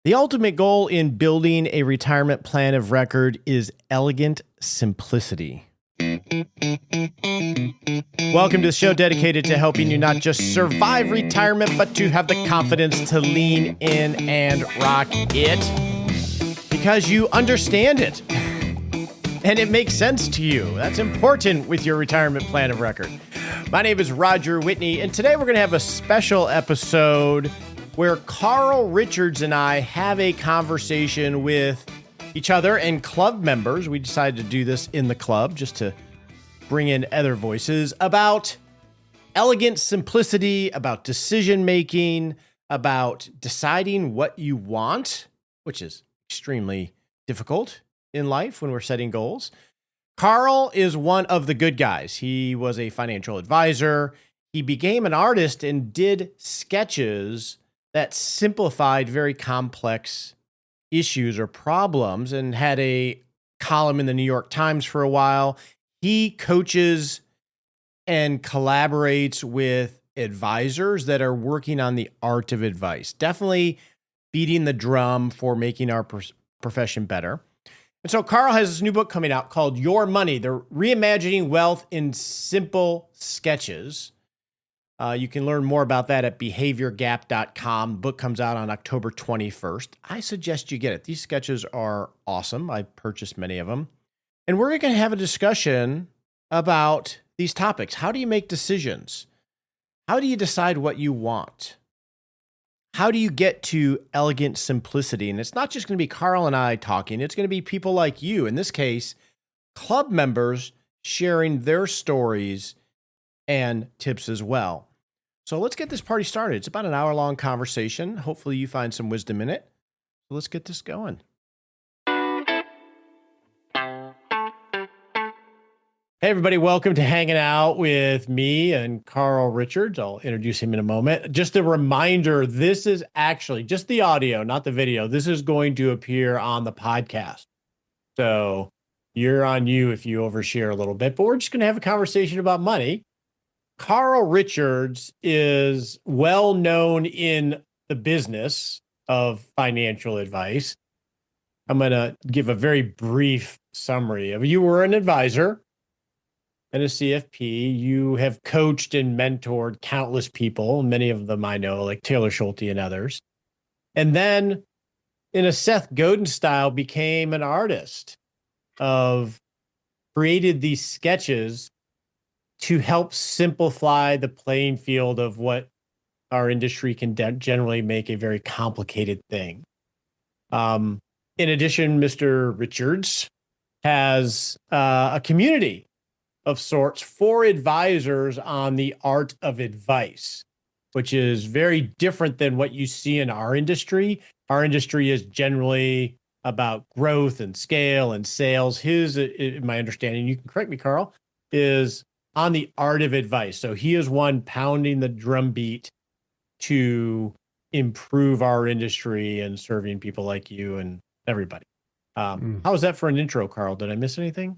The ultimate goal in building a retirement plan of record is elegant simplicity. Welcome to the show dedicated to helping you not just survive retirement, but to have the confidence to lean in and rock it because you understand it and it makes sense to you. That's important with your retirement plan of record. My name is Roger Whitney, and today we're going to have a special episode where Carl Richards and I have a conversation with each other and club members. We decided to do this in the club just to bring in other voices about elegant simplicity, about decision-making, about deciding what you want, which is extremely difficult in life when we're setting goals. Carl is one of the good guys. He was a financial advisor. He became an artist and did sketches that simplified very complex issues or problems and had a column in the New York Times for a while. He coaches and collaborates with advisors that are working on the art of advice, definitely beating the drum for making our profession better. And so Carl has this new book coming out called Your Money, The Reimagining Wealth in Simple Sketches. You can learn more about that at behaviorgap.com. The book comes out on October 21st. I suggest you get it. These sketches are awesome. I purchased many of them. And we're going to have a discussion about these topics. How do you make decisions? How do you decide what you want? How do you get to elegant simplicity? And it's not just going to be Carl and I talking. It's going to be people like you, in this case, club members sharing their stories and tips as well. So let's get this party started. It's about an hour-long conversation. Hopefully you find some wisdom in it. So let's get this going. Hey, everybody. Welcome to hanging out with me and Carl Richards. I'll introduce him in a moment. Just a reminder, this is actually just the audio, not the video. This is going to appear on the podcast. So you're on you if you overshare a little bit, but we're just going to have a conversation about money. Carl Richards is well known in the business of financial advice. I'm going to give a very brief summary of you were an advisor and a CFP. You have coached and mentored countless people, many of them I know, like Taylor Schulte and others. And then in a Seth Godin style, became an artist created these sketches to help simplify the playing field of what our industry can generally make a very complicated thing. In addition, Mr. Richards has a community of sorts for advisors on the art of advice, which is very different than what you see in our industry. Our industry is generally about growth and scale and sales. His, in my understanding, you can correct me, Carl, is on the art of advice. So he is one pounding the drumbeat to improve our industry and serving people like you and everybody. How was that for an intro, Carl? Did I miss anything?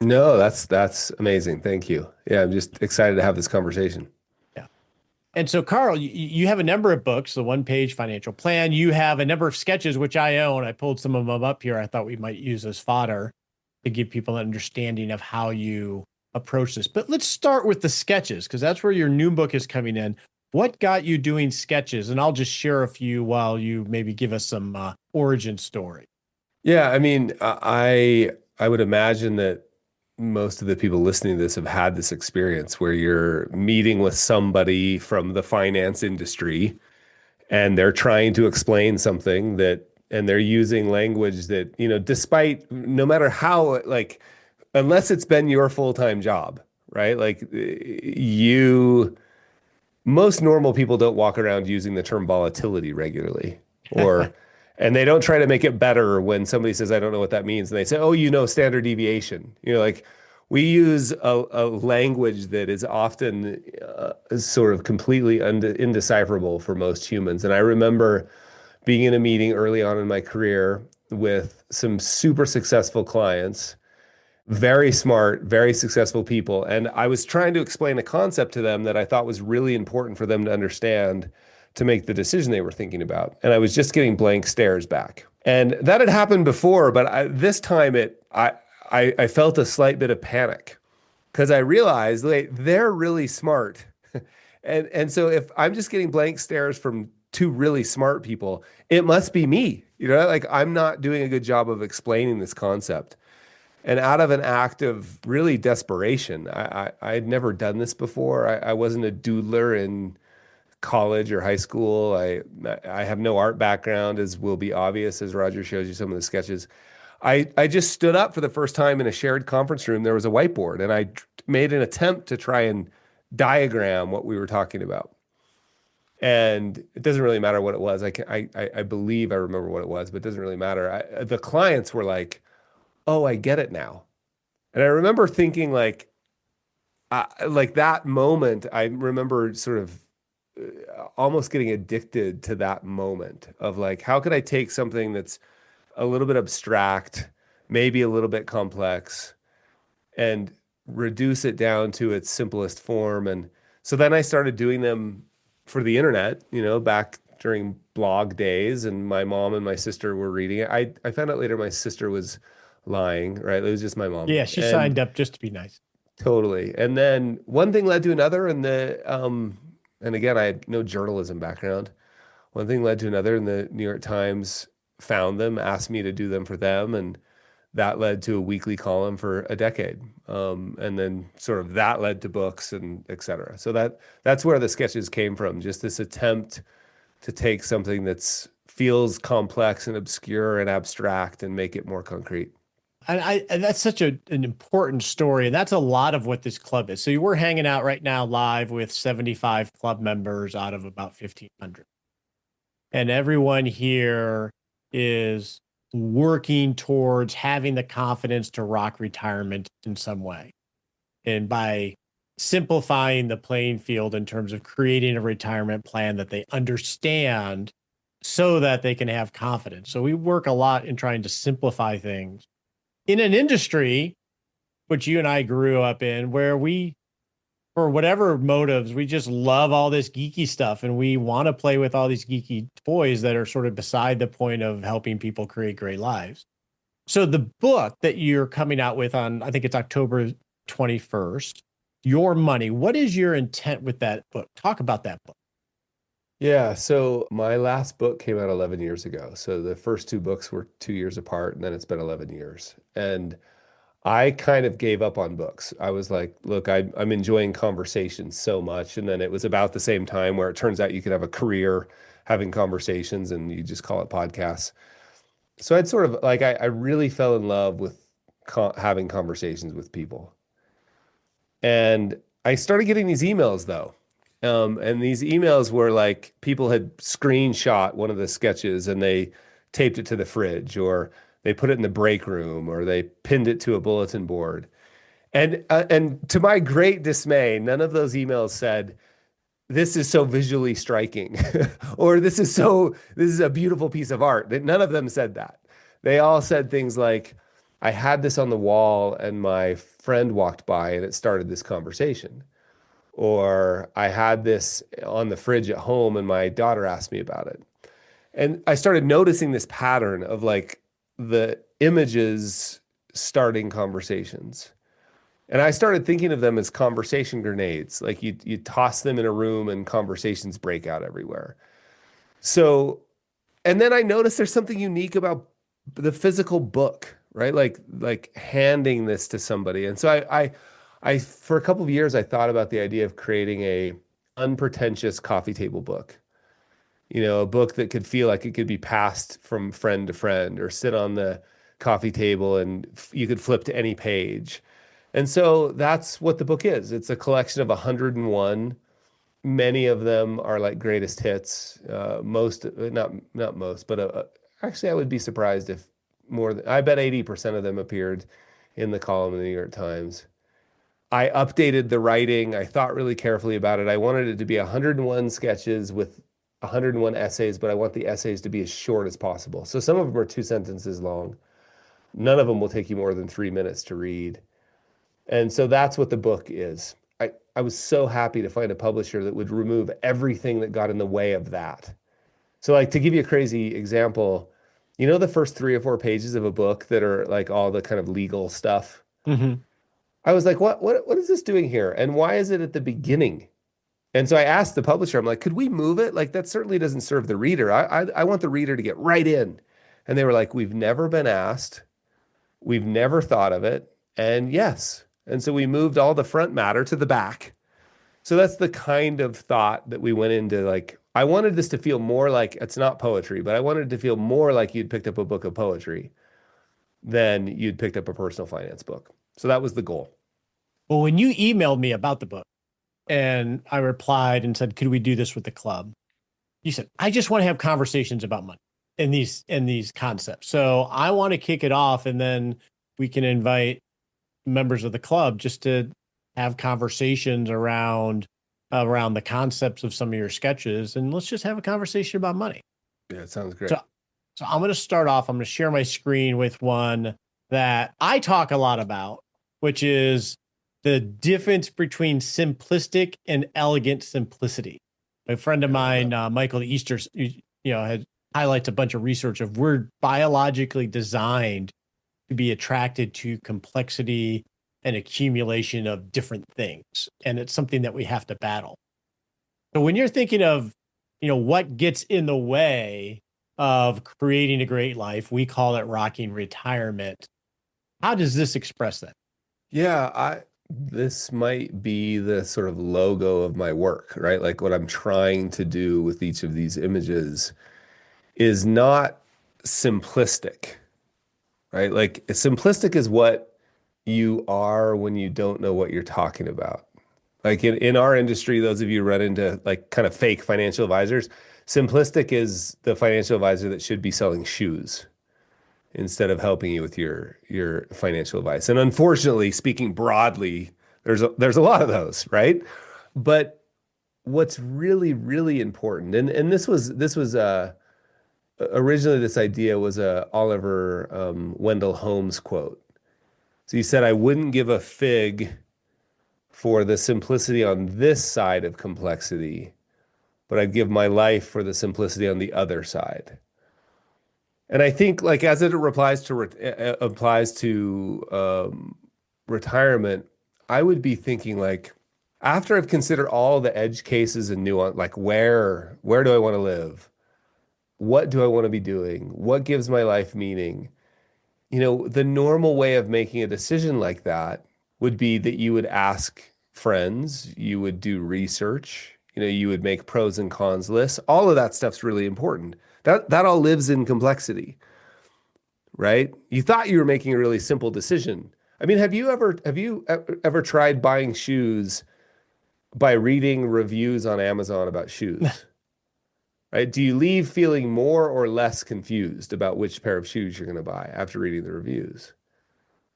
No, that's amazing. Thank you. Yeah, I'm just excited to have this conversation. Yeah. And so, Carl, you have a number of books, the one-page financial plan. You have a number of sketches, which I own. I pulled some of them up here. I thought we might use as fodder to give people an understanding of how you approach this. But let's start with the sketches, because that's where your new book is coming in. What got you doing sketches? And I'll just share a few while you maybe give us some origin story. Yeah, I mean, I would imagine that most of the people listening to this have had this experience where you're meeting with somebody from the finance industry and they're trying to explain something and they're using language that, despite no matter how, unless it's been your full-time job, right? Most normal people don't walk around using the term volatility regularly, and they don't try to make it better when somebody says, I don't know what that means. And they say, oh, standard deviation. We use a language that is often sort of completely indecipherable for most humans. And I remember being in a meeting early on in my career with some super successful clients, very smart, very successful people. And I was trying to explain a concept to them that I thought was really important for them to understand to make the decision they were thinking about. And I was just getting blank stares back. And that had happened before, but this time I felt a slight bit of panic because I realized like, they're really smart. And so if I'm just getting blank stares from two really smart people, it must be me. Like I'm not doing a good job of explaining this concept. And out of an act of really desperation, I had never done this before. I wasn't a doodler in college or high school. I have no art background, as will be obvious as Roger shows you some of the sketches. I just stood up for the first time in a shared conference room. There was a whiteboard, and I made an attempt to try and diagram what we were talking about. And it doesn't really matter what it was. I believe I remember what it was, but it doesn't really matter. The clients were like, "Oh, I get it now." And I remember thinking like that moment, I remember sort of almost getting addicted to that moment of like, how could I take something that's a little bit abstract, maybe a little bit complex, and reduce it down to its simplest form. And so then I started doing them for the internet, back during blog days, and my mom and my sister were reading it. I found out later my sister was lying, right? It was just my mom. Yeah, she And signed up just to be nice. totally. And then one thing led to another, and again, I had no journalism background. One thing led to another, and the New York Times found them, asked me to do them for them, and that led to a weekly column for a decade. And then sort of that led to books and et cetera. So that's where the sketches came from, just this attempt to take something that's feels complex and obscure and abstract and make it more concrete. And that's such an important story. And that's a lot of what this club is. So we're hanging out right now live with 75 club members out of about 1,500. And everyone here is working towards having the confidence to rock retirement in some way. And by simplifying the playing field in terms of creating a retirement plan that they understand so that they can have confidence. So we work a lot in trying to simplify things in an industry, which you and I grew up in, where we, for whatever motives, we just love all this geeky stuff and we want to play with all these geeky toys that are sort of beside the point of helping people create great lives. So the book that you're coming out with on, I think it's October 21st, Your Money. What is your intent with that book? Talk about that book. Yeah, so my last book came out 11 years ago. So the first two books were 2 years apart, and then it's been 11 years. And I kind of gave up on books. I was like, look, I'm enjoying conversations so much. And then it was about the same time where it turns out you could have a career having conversations and you just call it podcasts. So I'd sort of like, I really fell in love with having conversations with people. And I started getting these emails though. And these emails were like people had screenshot one of the sketches and they taped it to the fridge, or they put it in the break room, or they pinned it to a bulletin board. And to my great dismay, none of those emails said, "This is so visually striking," or this is a beautiful piece of art. None of them said that. They all said things like, "I had this on the wall and my friend walked by and it started this conversation." Or I had this on the fridge at home and my daughter asked me about it. And I started noticing this pattern of like the images starting conversations. And I started thinking of them as conversation grenades. Like you toss them in a room and conversations break out everywhere. So, and then I noticed there's something unique about the physical book, right? Like handing this to somebody. And so I for a couple of years I thought about the idea of creating a unpretentious coffee table book. A book that could feel like it could be passed from friend to friend or sit on the coffee table and you could flip to any page. And so that's what the book is. It's a collection of 101. Many of them are like greatest hits. Most, not most, but actually I would be surprised if more than, I bet 80% of them appeared in the column in the New York Times. I updated the writing. I thought really carefully about it. I wanted it to be 101 sketches with 101 essays, but I want the essays to be as short as possible. So some of them are 2 sentences long. None of them will take you more than 3 minutes to read. And so that's what the book is. I was so happy to find a publisher that would remove everything that got in the way of that. So like to give you a crazy example, you know the first 3 or 4 pages of a book that are like all the kind of legal stuff. Hmm. I was like, what is this doing here? And why is it at the beginning? And so I asked the publisher, I'm like, could we move it? Like that certainly doesn't serve the reader. I want the reader to get right in. And they were like, we've never been asked. We've never thought of it. And yes. And so we moved all the front matter to the back. So that's the kind of thought that we went into. Like, I wanted this to feel more like it's not poetry, but I wanted it to feel more like you'd picked up a book of poetry than you'd picked up a personal finance book. So that was the goal. Well, when you emailed me about the book and I replied and said, could we do this with the club? You said, I just want to have conversations about money and these concepts. So I want to kick it off, and then we can invite members of the club just to have conversations around the concepts of some of your sketches, and let's just have a conversation about money. Yeah, it sounds great. So I'm going to start off. I'm going to share my screen with one that I talk a lot about, which is the difference between simplistic and elegant simplicity. A friend of mine, Michael Easter, had highlights a bunch of research of we're biologically designed to be attracted to complexity and accumulation of different things. And it's something that we have to battle. So when you're thinking of, what gets in the way of creating a great life, we call it rocking retirement. How does this express that? Yeah, this might be the sort of logo of my work, right? Like what I'm trying to do with each of these images is not simplistic, right? Like simplistic is what you are when you don't know what you're talking about. Like in our industry, those of you who run into like kind of fake financial advisors, simplistic is the financial advisor that should be selling shoes instead of helping you with your financial advice. And unfortunately, speaking broadly, there's a lot of those, right? But what's really, really important, and this was originally this idea was a Oliver Wendell Holmes quote. So he said, "I wouldn't give a fig for the simplicity on this side of complexity, but I'd give my life for the simplicity on the other side." And I think, like, as it applies to retirement, I would be thinking, like, after I've considered all the edge cases and nuance, like, where do I want to live? What do I want to be doing? What gives my life meaning? The normal way of making a decision like that would be that you would ask friends, you would do research, you would make pros and cons lists. All of that stuff's really important. That all lives in complexity, right? You thought you were making a really simple decision. I mean, have you ever tried buying shoes by reading reviews on Amazon about shoes? Right? Do you leave feeling more or less confused about which pair of shoes you're going to buy after reading the reviews?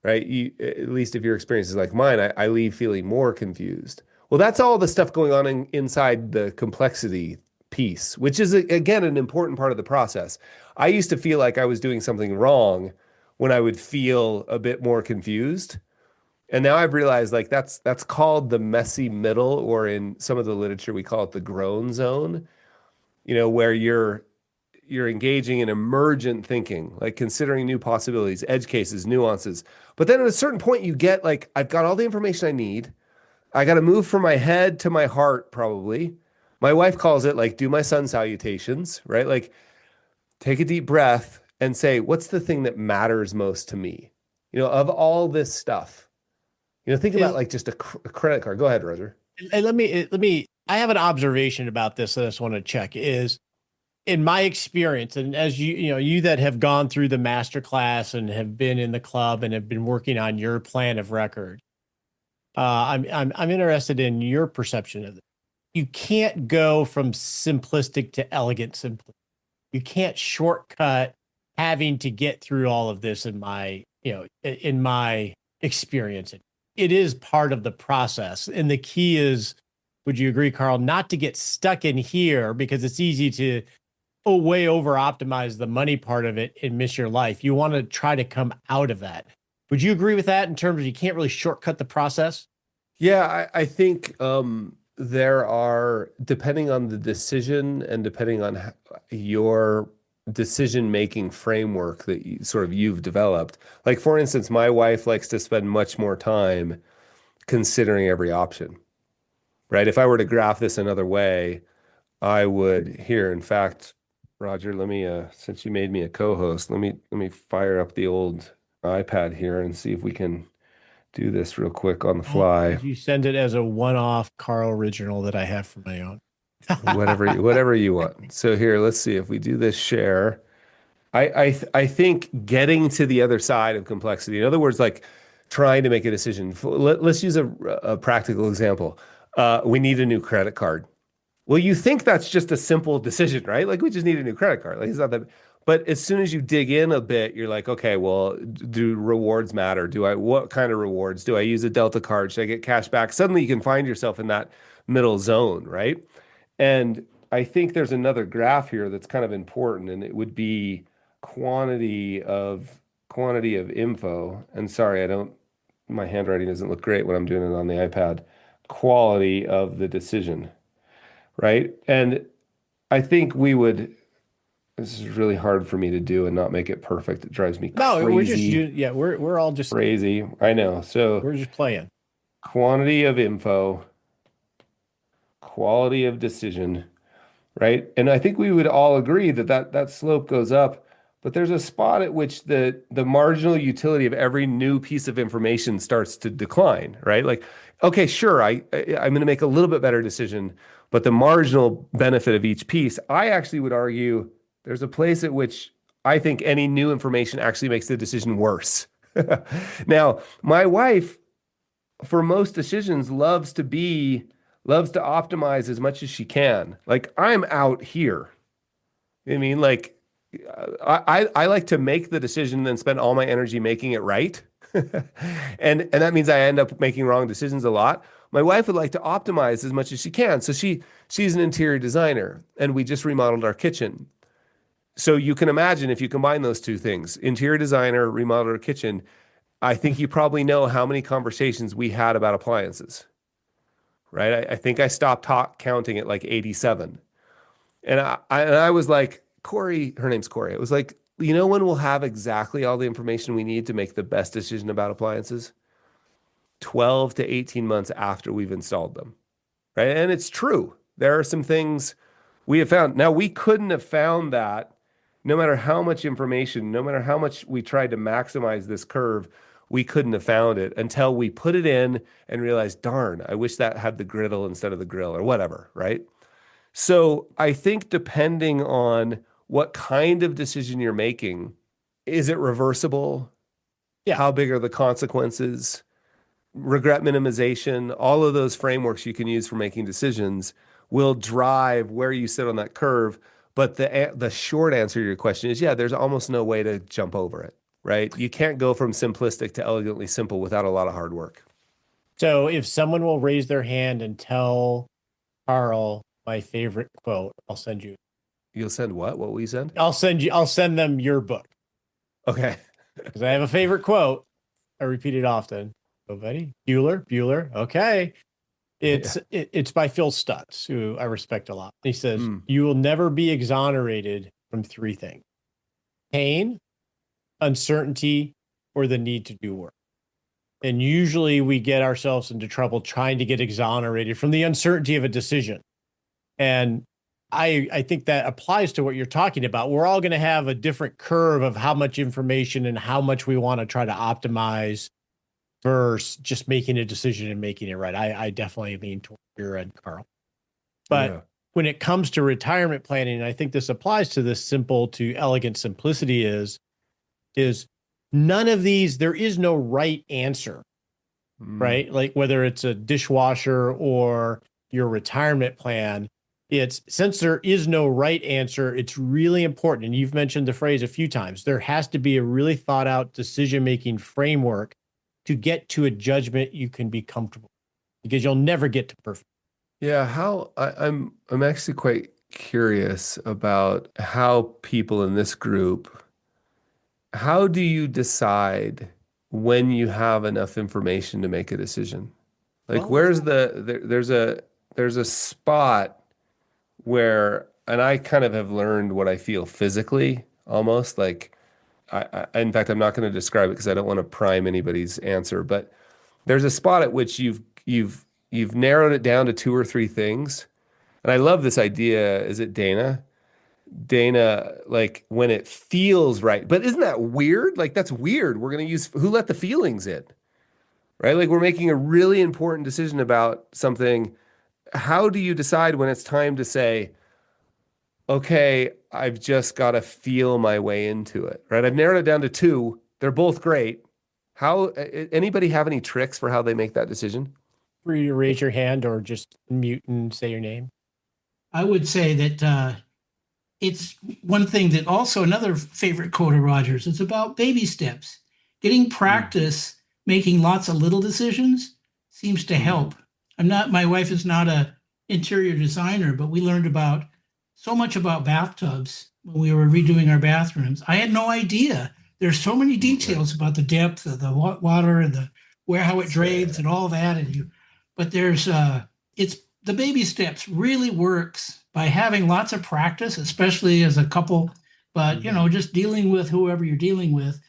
Right? At least if your experience is like mine, I leave feeling more confused. Well, that's all the stuff going on inside the complexity piece, which is, again, an important part of the process. I used to feel like I was doing something wrong when I would feel a bit more confused. And now I've realized like that's called the messy middle, or in some of the literature, we call it the groan zone, where you're engaging in emergent thinking, like considering new possibilities, edge cases, nuances. But then at a certain point, you get like, I've got all the information I need. I got to move from my head to my heart, probably. My wife calls it like, do my sun salutations, right? Like, take a deep breath and say, what's the thing that matters most to me? Of all this stuff, think about like just a credit card. Go ahead, Roger. And I have an observation about this that I just want to check is, in my experience, and as you that have gone through the master class and have been in the club and have been working on your plan of record, I'm interested in your perception of it. You can't go from simplistic to elegant simplicity. You can't shortcut having to get through all of this in my experience. It is part of the process. And the key is, would you agree, Carl, not to get stuck in here, because it's easy to way over optimize the money part of it and miss your life. You want to try to come out of that. Would you agree with that in terms of you can't really shortcut the process? Yeah, I think there are, depending on the decision and depending on your decision-making framework that you've developed. Like for instance, my wife likes to spend much more time considering every option, right? If I were to graph this another way, I would here, in fact, Roger, let me since you made me a co-host, let me fire up the old iPad here and see if we can do this real quick on the Oh, fly. could you send it as a one-off Carl original that I have for my own? Whatever you want. So here, let's see if we do this share. I think getting to the other side of complexity. In other words, like trying to make a decision. Let's use a practical example. We need a new credit card. Well, you think that's just a simple decision, right? Like we just need a new credit card. Like it's not that. But as soon as you dig in a bit, you're like, okay, well, do rewards matter? What kind of rewards? Do I use a Delta card? Should I get cash back? Suddenly you can find yourself in that middle zone, right? And I think there's another graph here that's kind of important, and it would be quantity of quantity of info. And sorry, my handwriting doesn't look great when I'm doing it on the iPad. Quality of the decision, right? And I think this is really hard for me to do and not make it perfect. It drives me No, we're just crazy, yeah, we're all just crazy. I know. So we're just playing. quantity of info, quality of decision, right? And I think we would all agree that that slope goes up, but there's a spot at which the marginal utility of every new piece of information starts to decline, right? Like, okay, sure, I'm going to make a little bit better decision, but the marginal benefit of each piece, I actually would argue there's a place at which I think any new information actually makes the decision worse. Now, my wife, for most decisions, loves to optimize as much as she can. Like I'm out here. I mean, like I like to make the decision and then spend all my energy making it right. And that means I end up making wrong decisions a lot. My wife would like to optimize as much as she can. So she's an interior designer and we just remodeled our kitchen. So you can imagine if you combine those two things, interior designer, remodeled our kitchen, I think you probably know how many conversations we had about appliances, right? I think I stopped counting at like 87. And I was like, Corey, her name's Corey. It was like, you know when we'll have exactly all the information we need to make the best decision about appliances? 12 to 18 months after we've installed them, right? And it's true. There are some things we have found. Now, we couldn't have found that no matter how much information, no matter how much we tried to maximize this curve, we couldn't have found it until we put it in and realized, darn, I wish that had the griddle instead of the grill or whatever, right? So I think depending on what kind of decision you're making, is it reversible? Yeah. How big are the consequences? Regret minimization, all of those frameworks you can use for making decisions will drive where you sit on that curve. But the short answer to your question is, yeah, there's almost no way to jump over it, right? You can't go from simplistic to elegantly simple without a lot of hard work. So if someone will raise their hand and tell Carl my favorite quote, I'll send you. You'll send what? What will you send? I'll send them your book Okay. because I have a favorite quote. I repeat it often. Oh, buddy, Bueller. Okay. Yeah. It's by Phil Stutz, who I respect a lot. He says, Mm. you will never be exonerated from three things: pain, uncertainty, or the need to do work. And usually we get ourselves into trouble trying to get exonerated from the uncertainty of a decision. And I think that applies to what you're talking about. We're all going to have a different curve of how much information and how much we want to try to optimize versus just making a decision and making it right. I definitely lean toward your end, Carl. But Yeah. when it comes to retirement planning, and I think this applies to this simple to elegant simplicity is none of these, there is no right answer, Mm. right? Like whether it's a dishwasher or your retirement plan, it's since there is no right answer, it's really important. And you've mentioned the phrase a few times. There has to be a really thought out decision-making framework to get to a judgment you can be comfortable because you'll never get to perfect. Yeah, I'm actually quite curious about how people in this group, how do you decide when you have enough information to make a decision? Like What was where's that? there's a spot where, and I kind of have learned what I feel physically almost like in fact, I'm not going to describe it because I don't want to prime anybody's answer, but there's a spot at which you've narrowed it down to two or three things. And I love this idea. Is it Dana? Dana, like when it feels right. But isn't that weird? Like that's weird. We're going to use who let the feelings in, right? Like we're making a really important decision about something. How do you decide when it's time to say, okay, I've just got to feel my way into it, right? I've narrowed it down to two. They're both great. How, anybody have any tricks for how they make that decision? For you to raise your hand or just mute and say your name. I would say that it's one thing that also another favorite quote of Rogers. It's about baby steps. Getting Mm, practice making lots of little decisions seems to mhm. help. I'm not. My wife is not a interior designer, but we learned about so much about bathtubs when we were redoing our bathrooms. I had no idea. There's so many Right. details about the depth of the water and the where how it drains Sad. and all that. And you, but there's it's the baby steps really works by having lots of practice, especially as a couple. But Mhm, just dealing with whoever you're dealing with,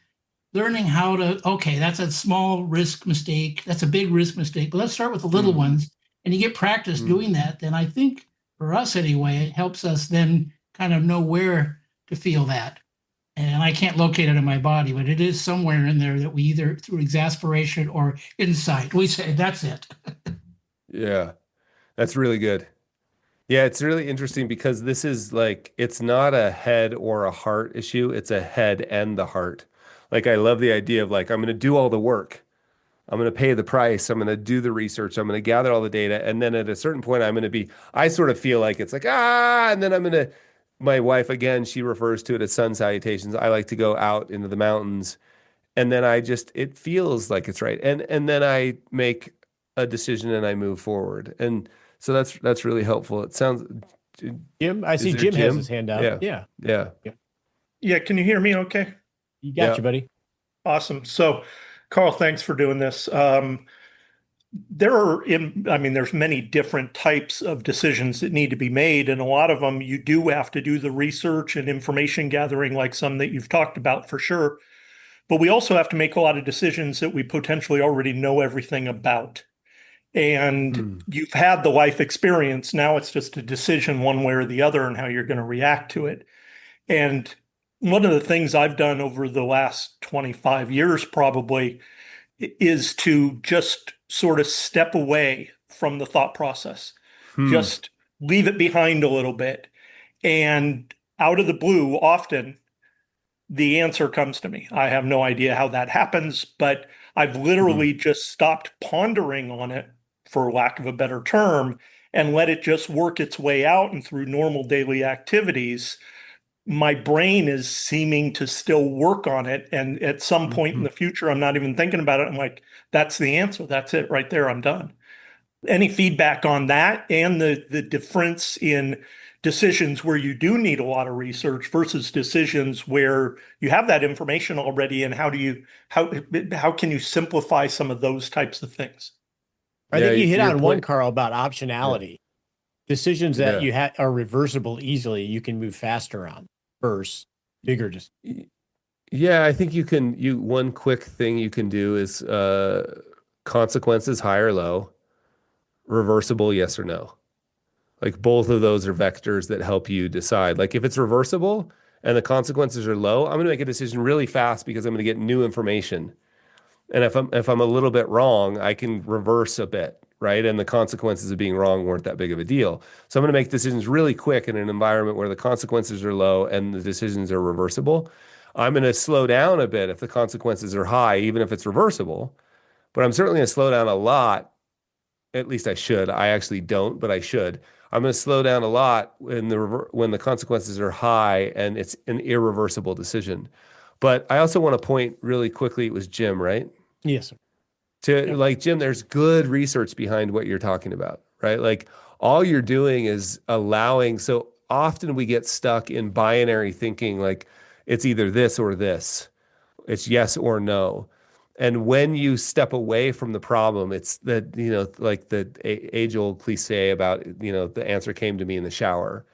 learning how to, okay, that's a small risk mistake, that's a big risk mistake, but let's start with the little mm, ones. And you get practice mm. doing that, then I think for us anyway, it helps us then kind of know where to feel that. And I can't locate it in my body, but it is somewhere in there that we either through exasperation or insight, we say that's it. Yeah, that's really good. Yeah, it's really interesting because this is like, it's not a head or a heart issue, it's a head and the heart. Like, I love the idea of like, I'm going to do all the work. I'm going to pay the price. I'm going to do the research. I'm going to gather all the data. And then at a certain point, I sort of feel like it's like, and then my wife, again, she refers to it as sun salutations. I like to go out into the mountains and then it feels like it's right. And then I make a decision and I move forward. And so that's really helpful. It sounds, Jim, I is see there Jim has his Jim? hand up. Yeah. Yeah. Yeah. Yeah. Yeah, can you hear me okay? You got Yeah. you, buddy. Awesome. So, Carl, thanks for doing this. I mean, there's many different types of decisions that need to be made, and a lot of them you do have to do the research and information gathering, like some that you've talked about for sure. But we also have to make a lot of decisions that we potentially already know everything about. And Mm, you've had the life experience. Now it's just a decision one way or the other and how you're going to react to it. And one of the things I've done over the last 25 years probably is to just sort of step away from the thought process, hmm. just leave it behind a little bit. And out of the blue, often the answer comes to me. I have no idea how that happens, but I've Hmm. literally just stopped pondering on it, for lack of a better term, and let it just work its way out and through normal daily activities my brain is seeming to still work on it. And at some point in Hmm. the future, I'm not even thinking about it. I'm like, that's the answer. That's it right there. I'm done. Any feedback on that and the difference in decisions where you do need a lot of research versus decisions where you have that information already, and how can you simplify some of those types of things? I Yeah, think you hit your on one, point. Carl, about Yeah. optionality. Decisions that Yeah. you are reversible easily, you can move faster on versus bigger. Just Yeah, I think one quick thing you can do is consequences high or low, reversible yes or no. Like both of those are vectors that help you decide. Like if it's reversible and the consequences are low, I'm going to make a decision really fast because I'm going to get new information. And if I'm a little bit wrong, I can reverse a bit, right? And the consequences of being wrong weren't that big of a deal. So I'm going to make decisions really quick in an environment where the consequences are low and the decisions are reversible. I'm going to slow down a bit if the consequences are high, even if it's reversible. But I'm certainly going to slow down a lot. At least I should. I actually don't, but I should. I'm going to slow down a lot when the consequences are high and it's an irreversible decision. But I also want to point really quickly, it was Jim, right? yes, sir. To Yep. like Jim, there's good research behind what you're talking about, right? Like all you're doing is allowing. So often we get stuck in binary thinking, like it's either this or this, it's yes or no. And when you step away from the problem, it's the, like the age-old cliche about, the answer came to me in the shower,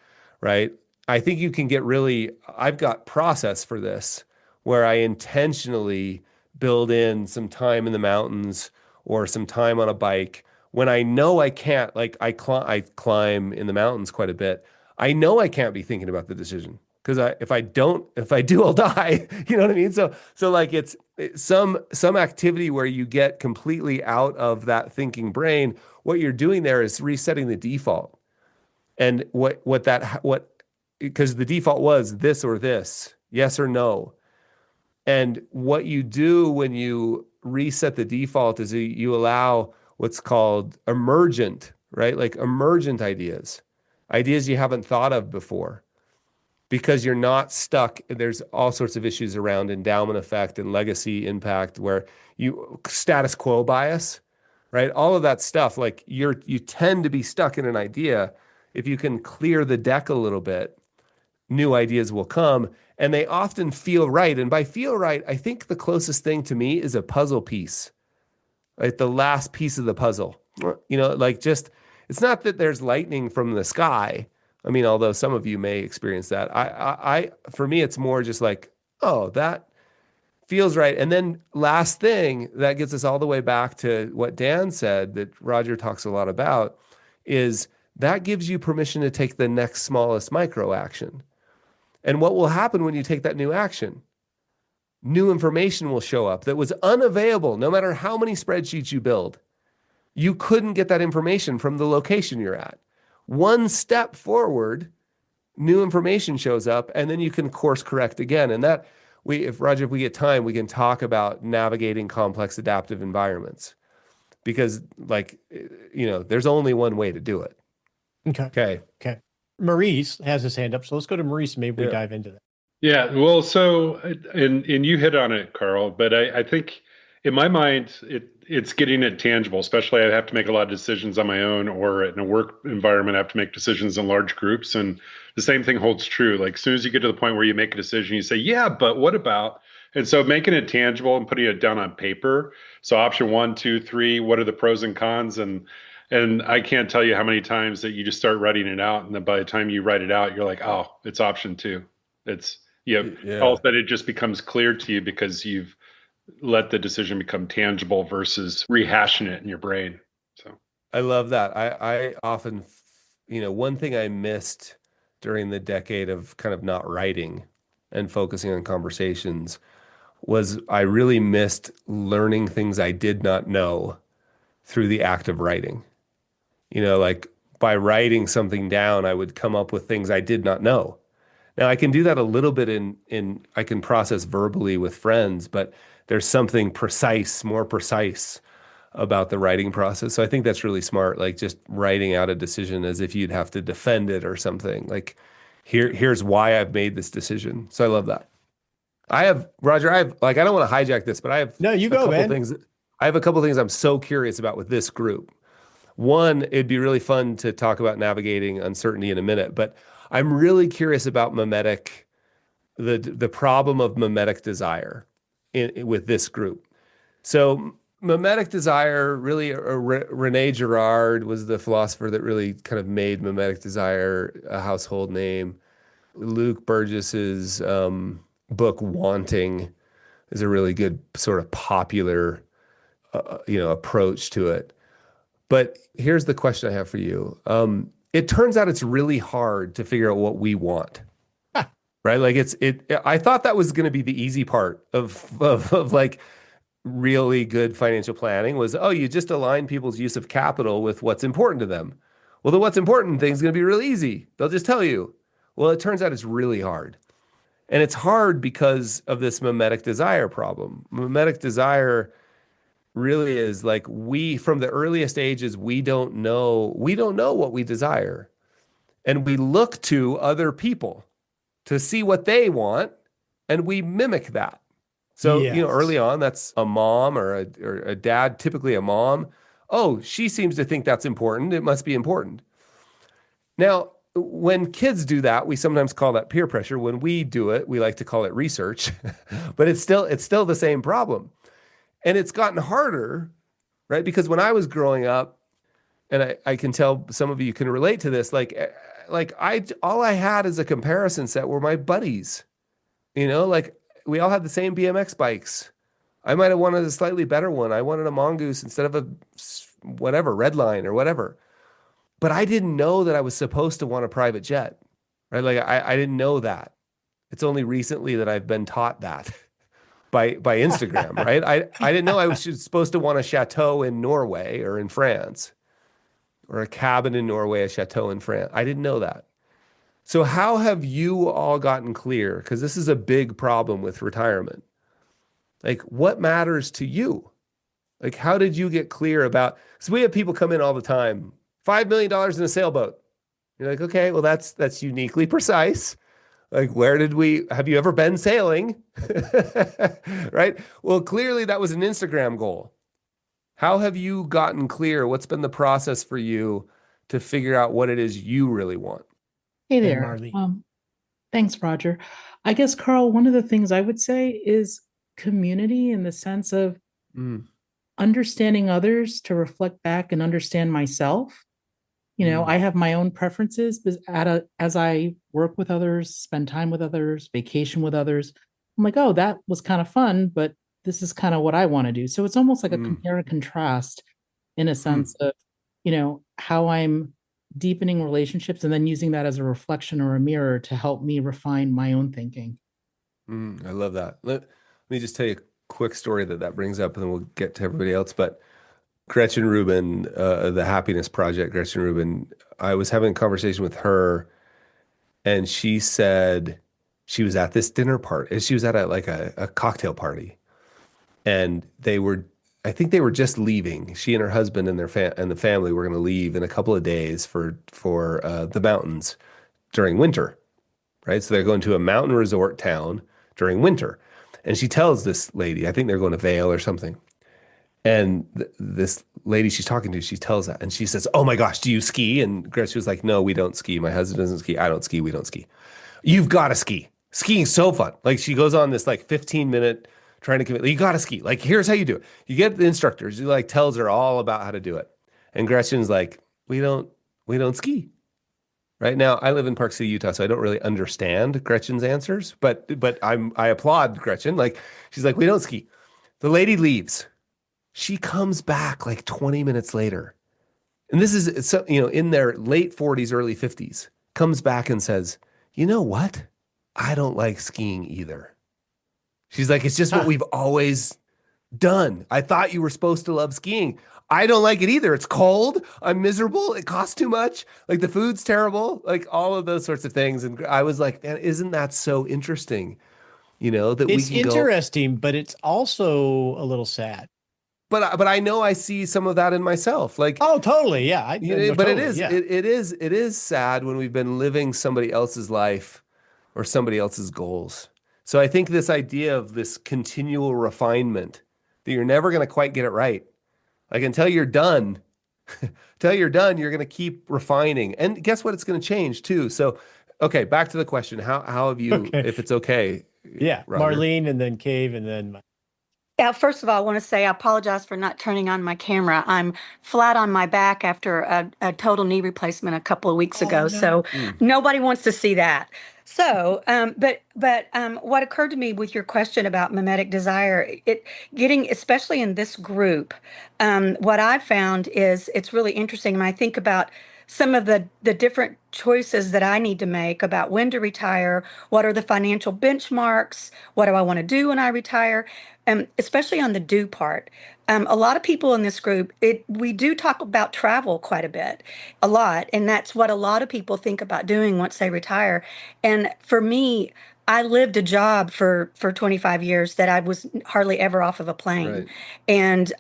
right? I think you can get really, I've got process for this where I intentionally build in some time in the mountains or some time on a bike when I know I can't, like I climb in the mountains quite a bit. I know I can't be thinking about the decision because if I do, I'll die. You know what I mean? So like it's some activity where you get completely out of that thinking brain. What you're doing there is resetting the default. And because the default was this or this, yes or no. And what you do when you reset the default is you allow what's called emergent, right? Like emergent ideas you haven't thought of before, because you're not stuck. There's all sorts of issues around endowment effect and legacy impact where status quo bias, right? All of that stuff, like you tend to be stuck in an idea. If you can clear the deck a little bit, new ideas will come, and they often feel right. And by feel right, I think the closest thing to me is a puzzle piece, right? The last piece of the puzzle, like just, it's not that there's lightning from the sky. I mean, although some of you may experience that, for me, it's more just like, oh, that feels right. And then last thing that gets us all the way back to what Dan said that Roger talks a lot about is that gives you permission to take the next smallest micro action. And what will happen when you take that new action? New information will show up that was unavailable no matter how many spreadsheets you build. You couldn't get that information from the location you're at. One step forward, new information shows up, and then you can course correct again. And that if we get time, we can talk about navigating complex adaptive environments, because there's only one way to do it. Okay. Maurice has his hand up, so let's go to Maurice. Maybe we dive into that. Yeah, well, so and you hit on it, Carl, but I think in my mind it's getting it tangible. Especially I have to make a lot of decisions on my own, or in a work environment I have to make decisions in large groups, and the same thing holds true. Like as soon as you get to the point where you make a decision, you say, yeah, but what about? And so making it tangible and putting it down on paper. So option 1, 2, 3, what are the pros and cons? And I can't tell you how many times that you just start writing it out, and then by the time you write it out, you're like, oh, it's option 2. It's all that it just becomes clear to you because you've let the decision become tangible versus rehashing it in your brain. So I love that. I often, one thing I missed during the decade of kind of not writing and focusing on conversations was I really missed learning things I did not know through the act of writing. Like by writing something down, I would come up with things I did not know. Now I can do that a little bit I can process verbally with friends, but there's something more precise about the writing process. So I think that's really smart. Like just writing out a decision as if you'd have to defend it or something. Like here's why I've made this decision. So I love that. Roger, I don't want to hijack this, but I have no, you go, man. I have a couple things I'm so curious about with this group. One, it'd be really fun to talk about navigating uncertainty in a minute, but I'm really curious about mimetic, the problem of mimetic desire with this group. So mimetic desire, really, René Girard was the philosopher that really kind of made mimetic desire a household name. Luke Burgess's book Wanting is a really good sort of popular, approach to it. But here's the question I have for you. It turns out it's really hard to figure out what we want, right? Like I thought that was going to be the easy part of like really good financial planning was, you just align people's use of capital with what's important to them. Well, the what's important thing is going to be really easy. They'll just tell you. Well, it turns out it's really hard. And it's hard because of this mimetic desire problem. Mimetic desire really is like from the earliest ages, we don't know what we desire. And we look to other people to see what they want, and we mimic that. So, Yes. Early on, that's a mom or a dad, typically a mom. Oh, she seems to think that's important. It must be important. Now, when kids do that, we sometimes call that peer pressure. When we do it, we like to call it research, but it's still the same problem. And it's gotten harder, right? Because when I was growing up, and I can tell some of you can relate to this, like I all I had as a comparison set were my buddies. Like we all had the same BMX bikes. I might have wanted a slightly better one. I wanted a Mongoose instead of a whatever, Redline or whatever. But I didn't know that I was supposed to want a private jet, right? Like I didn't know that. It's only recently that I've been taught that by Instagram, right? I didn't know I was supposed to want a chateau in Norway or in France, or a cabin in Norway, a chateau in France. I didn't know that. So how have you all gotten clear? Because this is a big problem with retirement. Like, what matters to you? Like, how did you get clear about? Because we have people come in all the time, $5 million in a sailboat. You're like, okay, well, that's uniquely precise. Like, have you ever been sailing? Right? Well, clearly that was an Instagram goal. How have you gotten clear? What's been the process for you to figure out what it is you really want? Hey And there. Marley. Thanks, Roger. I guess, Carl, one of the things I would say is community in the sense of Mm, understanding others to reflect back and understand myself. I have my own preferences, but as I work with others, spend time with others, vacation with others, I'm like, oh, that was kind of fun, but this is kind of what I want to do. So it's almost like a mm, compare and contrast in a hmm, sense of, how I'm deepening relationships and then using that as a reflection or a mirror to help me refine my own thinking. I love that. Let me just tell you a quick story that brings up, and then we'll get to everybody else. But Gretchen Rubin, the Happiness Project, Gretchen Rubin, I was having a conversation with her, and she said she was at this dinner party. She was at a cocktail party, and I think they were just leaving. She and her husband and and the family were going to leave in a couple of days for the mountains during winter, right? So they're going to a mountain resort town during winter. And she tells this lady, I think they're going to Vail or something. And this lady she's talking to, she tells that. And she says, "Oh my gosh, do you ski?" And Gretchen was like, "No, we don't ski. My husband doesn't ski. I don't ski. We don't ski. You've got to ski. Skiing's so fun." Like she goes on this like 15-minute trying to commit. You got to ski. Like here's how you do it. You get the instructors. He like tells her all about how to do it. And Gretchen's like, we don't ski. Right now, I live in Park City, Utah, so I don't really understand Gretchen's answers, but I applaud Gretchen. Like she's like, "We don't ski." The lady leaves. She comes back like 20 minutes later. And this is so, in their late 40s, early 50s, comes back and says, "You know what? I don't like skiing either." She's like, "It's just what we've always done. I thought you were supposed to love skiing. I don't like it either. It's cold. I'm miserable. It costs too much. Like the food's terrible. Like all of those sorts of things." And I was like, man, isn't that so interesting? That we It's can go. interesting, but it's also a little sad. But I know I see some of that in myself. Like, Oh, totally. Yeah. No, but totally, yeah. it is sad when we've been living somebody else's life or somebody else's goals. So I think this idea of this continual refinement that you're never going to quite get it right. Like until you're done, you're going to keep refining. And guess what? It's going to change too. So, okay, back to the question. How have you, Okay. if it's okay, Yeah. Roger? Marlene and then Cave and then Yeah, first of all, I want to say I apologize for not turning on my camera. I'm flat on my back after a total knee replacement a couple of weeks ago, so nobody wants to see that. So, but what occurred to me with your question about mimetic desire, especially in this group, what I've found is it's really interesting. When I think about some of the different choices that I need to make about when to retire, what are the financial benchmarks, what do I want to do when I retire, especially on the do part. A lot of people in this group, we do talk about travel quite a lot, and that's what a lot of people think about doing once they retire. And for me, I lived a job for 25 years that I was hardly ever off of a plane. Right. And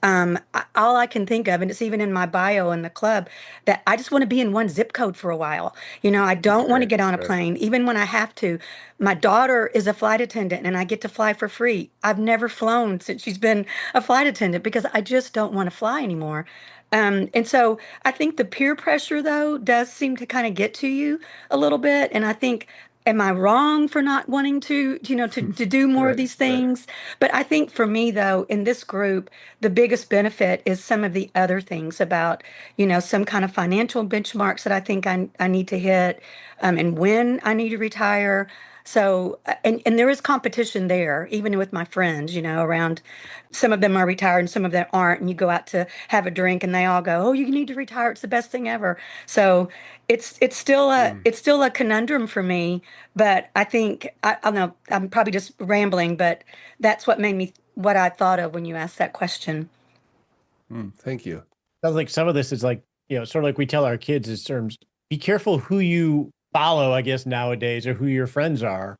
all I can think of, and it's even in my bio in the club, that I just want to be in one zip code for a while. I don't want to get on a Right. plane, even when I have to. My daughter is a flight attendant and I get to fly for free. I've never flown since she's been a flight attendant because I just don't want to fly anymore. And so I think the peer pressure, though, does seem to kind of get to you a little bit. And I think am I wrong for not wanting to, to do more of Right, these right. things? But I think for me, though, in this group, the biggest benefit is some of the other things about, some kind of financial benchmarks that I think I need to hit, and when I need to retire. So, and there is competition there, even with my friends, around. Some of them are retired and some of them aren't. And you go out to have a drink and they all go, "Oh, you need to retire. It's the best thing ever." So it's still a conundrum for me. But I think I don't know. I'm probably just rambling, but that's what I thought of when you asked that question. Thank you. Sounds like some of this is like, sort of like we tell our kids is terms, be careful who you follow, I guess, nowadays, or who your friends are,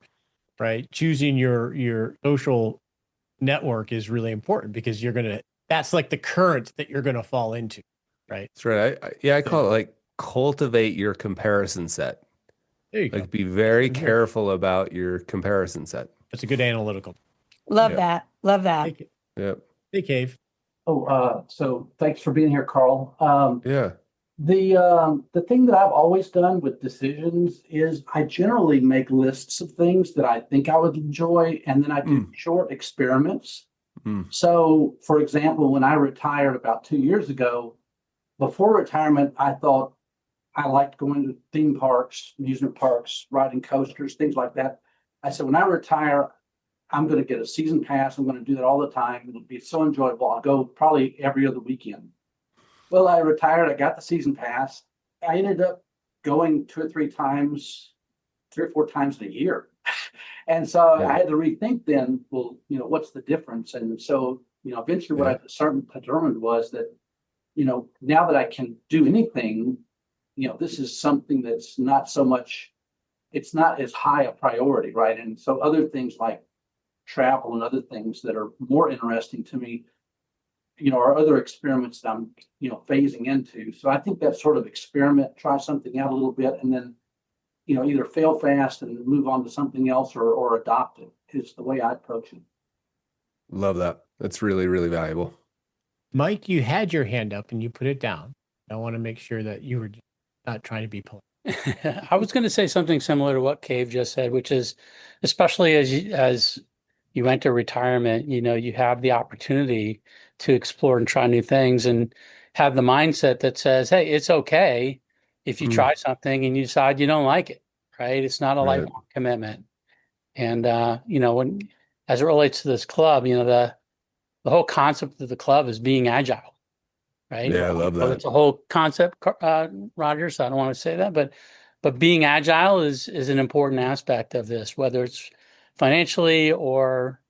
right? Choosing your social network is really important because that's like the current that you're going to fall into, right? That's right. I call it like cultivate your comparison set. There you go. Like be very careful about your comparison set. That's a good analytical. Love Yep. that. Love that. Thank you. Yep. Hey, Cave. So thanks for being here, Carl. Yeah. The thing that I've always done with decisions is I generally make lists of things that I think I would enjoy, and then I do short experiments. So, for example, when I retired about 2 years ago, before retirement, I thought I liked going to theme parks, amusement parks, riding coasters, things like that. I said, when I retire, I'm going to get a season pass. I'm going to do that all the time. It'll be so enjoyable. I'll go probably every other weekend. Well, I retired. I got the season pass. I ended up going 2 or 3 times, 3 or 4 times in a year. And so I had to rethink then, well, what's the difference? And so, eventually what I determined was that, now that I can do anything, this is something that's not so much, it's not as high a priority, right? And so other things like travel and other things that are more interesting to me, are other experiments that I'm, phasing into. So I think that sort of experiment, try something out a little bit, and then, either fail fast and move on to something else or adopt it is the way I approach it. Love that. That's really, really valuable. Mike, you had your hand up and you put it down. I want to make sure that you were not trying to be polite. I was going to say something similar to what Cave just said, which is, especially as you enter retirement, you have the opportunity to explore and try new things and have the mindset that says, hey, it's okay if you try something and you decide you don't like it, right? It's not a lifelong commitment. And, when, as it relates to this club, the whole concept of the club is being agile, right? Yeah, I love that. It's a whole concept, Roger, so I don't want to say that, but being agile is an important aspect of this, whether it's financially or,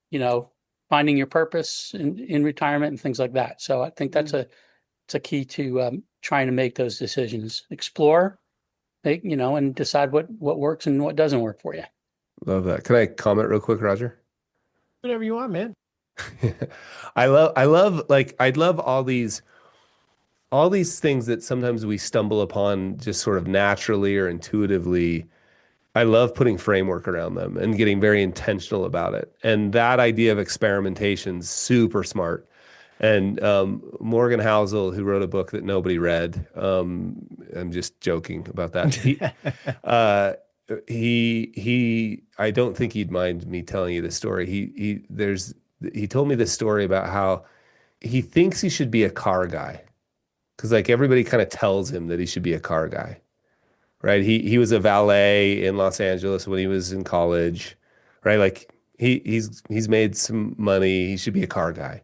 finding your purpose in retirement and things like that. So I think that's it's a key to trying to make those decisions, explore, and decide what works and what doesn't work for you. Love that. Can I comment real quick, Roger? Whatever you want, man. I love all these things that sometimes we stumble upon just sort of naturally or intuitively. I love putting framework around them and getting very intentional about it. And that idea of experimentation, super smart. And Morgan Housel, who wrote a book that nobody read, I'm just joking about that. He I don't think he'd mind me telling you this story. He told me this story about how he thinks he should be a car guy because like everybody kind of tells him that he should be a car guy, right? He was a valet in Los Angeles when he was in college, right? Like he's made some money. He should be a car guy.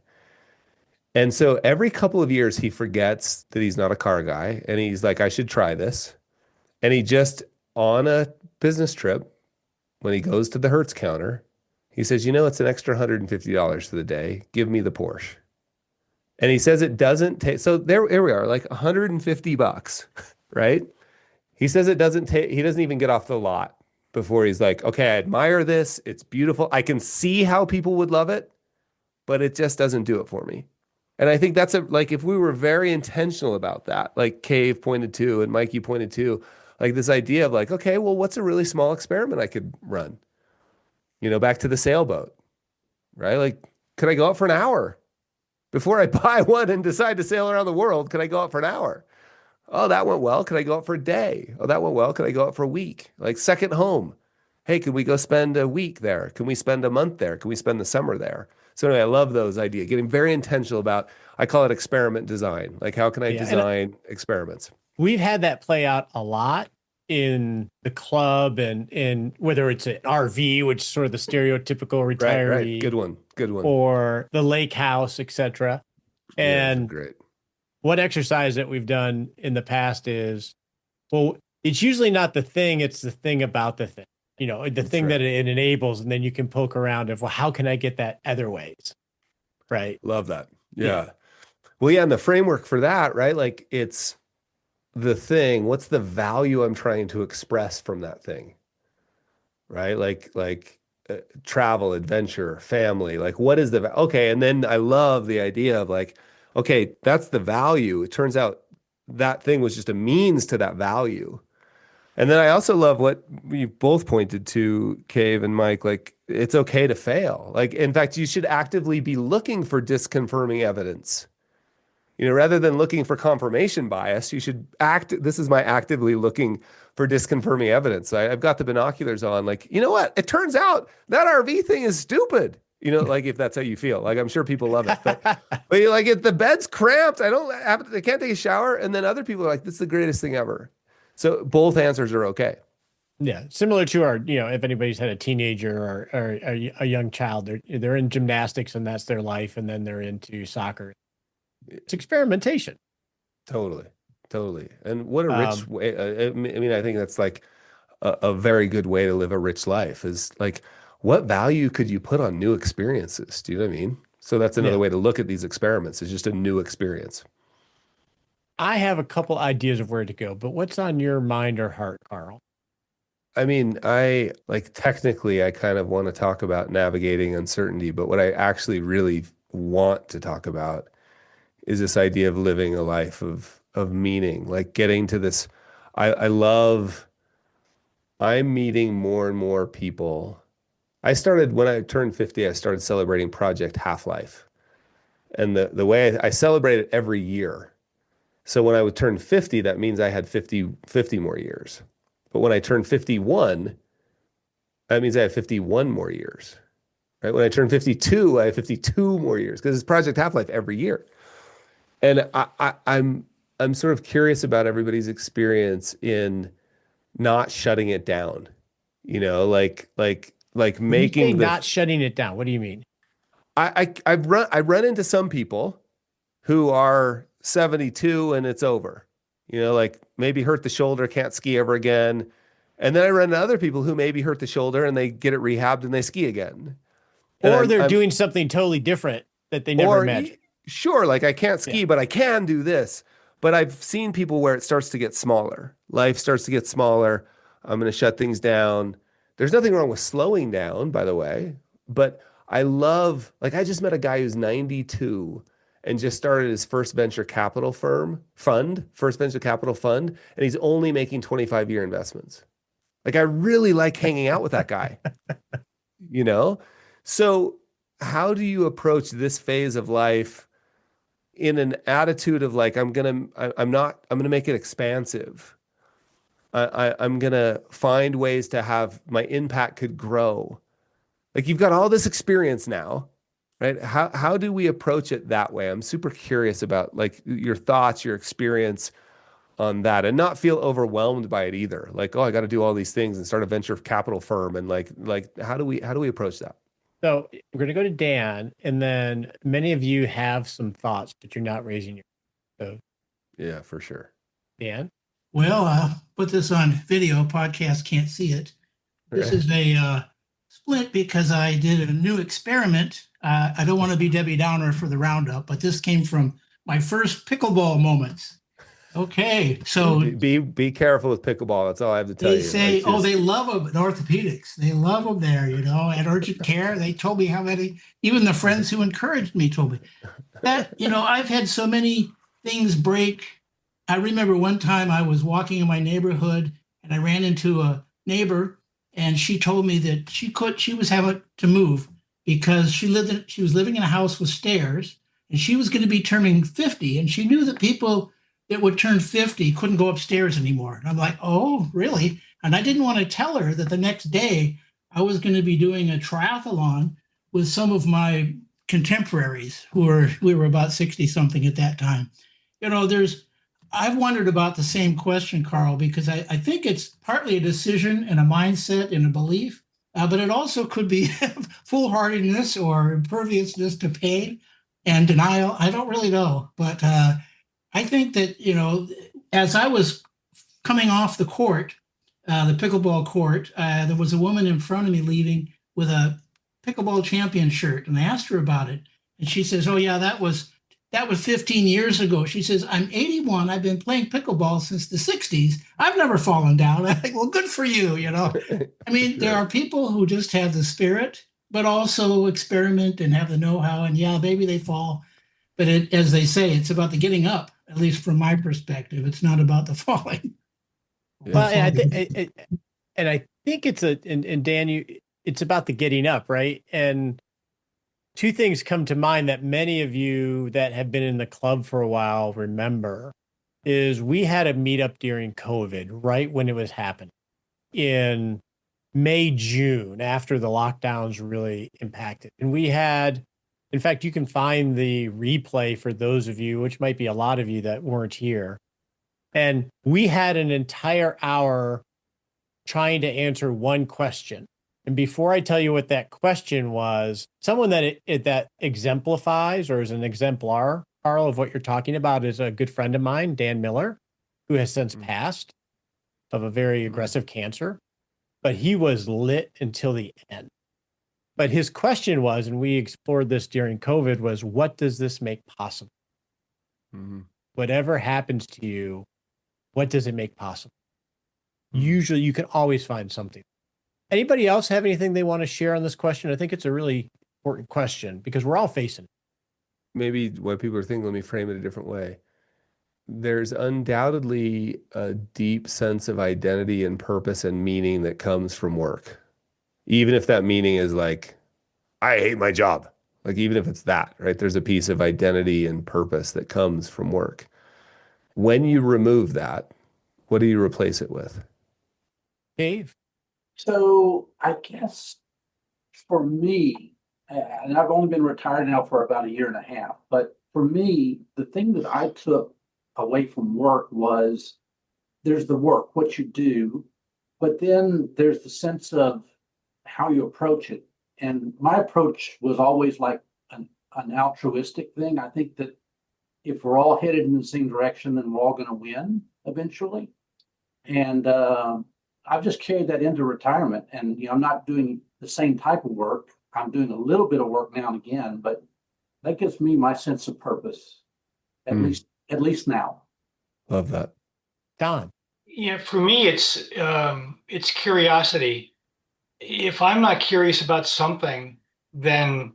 And so every couple of years he forgets that he's not a car guy and he's like, I should try this. And he just on a business trip, when he goes to the Hertz counter, he says, it's an extra $150 for the day. Give me the Porsche. And he says it doesn't take, so there we are, like $150, right? He says it doesn't take, he doesn't even get off the lot before he's like, okay, I admire this. It's beautiful. I can see how people would love it, but it just doesn't do it for me. And I think that's like, if we were very intentional about that, like Cave pointed to and Mikey pointed to, like this idea of like, okay, well, what's a really small experiment I could run? Back to the sailboat, right? Like, could I go out for an hour before I buy one and decide to sail around the world? Could I go out for an hour? Oh, that went well. Could I go out for a day? Oh, that went well. Could I go out for a week? Like second home. hey, can we go spend a week there? Can we spend a month there? Can we spend the summer there? So anyway, I love those ideas, getting very intentional about, I call it experiment design. Like, how can I design experiments? We've had that play out a lot in the club and in whether it's an RV, which is sort of the stereotypical retiree, right. Good one. or the lake house, etc. And great. What exercise that we've done in the past is, well, it's usually not the thing, it's the thing about the thing. The thing that it enables, and then you can poke around of, well, how can I get that other ways? Right. Love that. Yeah. Well, yeah. And the framework for that, right? Like, it's the thing. What's the value I'm trying to express from that thing? Right. Like travel, adventure, family, like what is okay. And then I love the idea of like, okay, that's the value. It turns out that thing was just a means to that value. And then I also love what you both pointed to, Cave and Mike, like it's okay to fail. Like, in fact, you should actively be looking for disconfirming evidence. Rather than looking for confirmation bias, you should this is my actively looking for disconfirming evidence. I've got the binoculars on, like, you know what? It turns out that RV thing is stupid. Like if that's how you feel, like I'm sure people love it, but you're like, if the bed's cramped, I can't take a shower. And then other people are like, this is the greatest thing ever. So both answers are okay. Yeah. Similar to our, if anybody's had a teenager or a young child, they're in gymnastics and that's their life. And then they're into soccer. It's experimentation. Totally. And what a rich way. I think that's like a very good way to live a rich life is like, what value could you put on new experiences? Do you know what I mean? So that's another way to look at these experiments. It's just a new experience. I have a couple ideas of where to go, but what's on your mind or heart, Carl? I mean, technically, I kind of want to talk about navigating uncertainty, but what I actually really want to talk about is this idea of living a life of meaning, like getting to this. I'm meeting more and more people. When I turned 50, I started celebrating Project Half-Life. And the way I celebrate it every year. So when I would turn 50, that means I had 50 more years. But when I turned 51, that means I have 51 more years. Right? When I turn 52, I have 52 more years because it's Project Half-Life every year. And I'm sort of curious about everybody's experience in not shutting it down. Like making not shutting it down. What do you mean? I run into some people who are 72 and it's over. Like maybe hurt the shoulder, can't ski ever again. And then I run into other people who maybe hurt the shoulder and they get it rehabbed and they ski again. Or they're doing something totally different that they never imagined. Sure, like I can't ski, but I can do this. But I've seen people where it starts to get smaller. Life starts to get smaller. I'm going to shut things down. There's nothing wrong with slowing down, by the way. But I just met a guy who's 92 and just started his first venture capital fund, and he's only making 25-year investments. Like, I really like hanging out with that guy, So how do you approach this phase of life in an attitude of like, I'm going to make it expansive. I'm going to find ways to have my impact could grow. Like, you've got all this experience now, right? How do we approach it that way? I'm super curious about like your thoughts, your experience on that, and not feel overwhelmed by it either. Like, oh, I got to do all these things and start a venture capital firm. And like, how do we approach that? So we're going to go to Dan, and then many of you have some thoughts, but you're not raising your hand. So, yeah, for sure. Dan? Well, I'll put this on video. Podcast can't see it. This is a split because I did a new experiment. I don't want to be Debbie Downer for the roundup, but this came from my first pickleball moments. Okay, so be careful with pickleball. That's all I have to tell you. They say, they love them in orthopedics. They love them there, at urgent care. They told me how many, even the friends who encouraged me told me that, I've had so many things break. I remember one time I was walking in my neighborhood and I ran into a neighbor and she told me that she was having to move because she was living in a house with stairs and she was going to be turning 50 and she knew that people that would turn 50 couldn't go upstairs anymore. And I'm like, oh, really? And I didn't want to tell her that the next day I was going to be doing a triathlon with some of my contemporaries we were about 60 something at that time. I've wondered about the same question, Carl, because I think it's partly a decision and a mindset and a belief, but it also could be foolhardiness or imperviousness to pain and denial. I don't really know, but I think that, as I was coming off the court, the pickleball court, there was a woman in front of me leaving with a pickleball champion shirt, and I asked her about it, and she says, "Oh yeah, that was 15 years ago." She says, "I'm 81. I've been playing pickleball since the 60s. I've never fallen down." I think, well, good for you. I mean, there are people who just have the spirit, but also experiment and have the know-how. And yeah, maybe they fall, but as they say, it's about the getting up. At least from my perspective, it's not about the falling. Well, and I think and Dan, it's about the getting up, right? And two things come to mind that many of you that have been in the club for a while remember is we had a meetup during COVID, right when it was happening in May, June, after the lockdowns really impacted. And we had, in fact, you can find the replay for those of you, which might be a lot of you that weren't here. And we had an entire hour trying to answer one question. And before I tell you what that question was, someone that exemplifies or is an exemplar, Carl, of what you're talking about is a good friend of mine, Dan Miller, who has since passed of a very aggressive cancer. But he was lit until the end. But his question was, and we explored this during COVID, was what does this make possible? Mm-hmm. Whatever happens to you, what does it make possible? Usually you can always find something. Anybody else have anything they want to share on this question? I think it's a really important question because we're all facing it. Maybe what people are thinking, let me frame it a different way. There's undoubtedly a deep sense of identity and purpose and meaning that comes from work. Even if that meaning is like, I hate my job. Like, even if it's that, right? There's a piece of identity and purpose that comes from work. When you remove that, what do you replace it with? Dave? So I guess for me, and I've only been retired now for about a year and a half, but for me, the thing that I took away from work was there's the work, what you do, but then there's the sense of how you approach it. And my approach was always like an altruistic thing. I think that if we're all headed in the same direction, then we're all going to win eventually. And I've just carried that into retirement. And I'm not doing the same type of work. I'm doing a little bit of work now and again, but that gives me my sense of purpose, at least now. Love that. Don? Yeah, for me, it's curiosity. If I'm not curious about something, then